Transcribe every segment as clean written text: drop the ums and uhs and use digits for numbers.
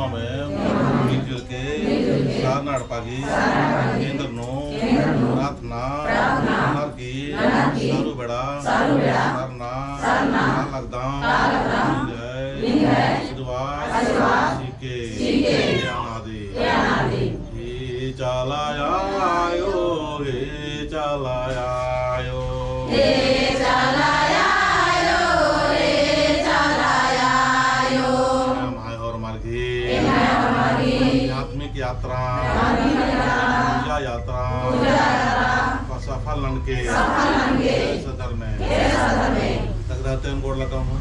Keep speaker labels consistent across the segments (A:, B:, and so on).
A: दोनों में मिलजुल के सार नड़पागी केंद्र नो प्रार्थना नर की सारू बेड़ा सरना लगदाम सीके अनादि हे चलायायो और मार्गी आत्मिक यात्रा पूजा यात्रा सफल के सदर में लग रहते हैं गोड़ लगा हूँ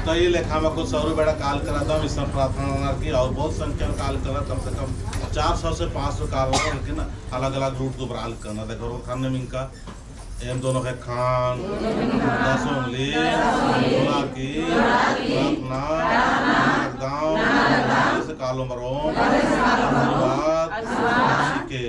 A: तो ये लेखा में कुछ 100 बेड़ा काल करा था इस प्रार्थना की और बहुत संख्या में काल करा कम से कम 400 से 500 काल होगा लेकिन अलग अलग रूट को बराल करना देखो खाने में इनका एम दोनों के खान 10 उंगली की प्रार्थना गाँव से कालों मरो के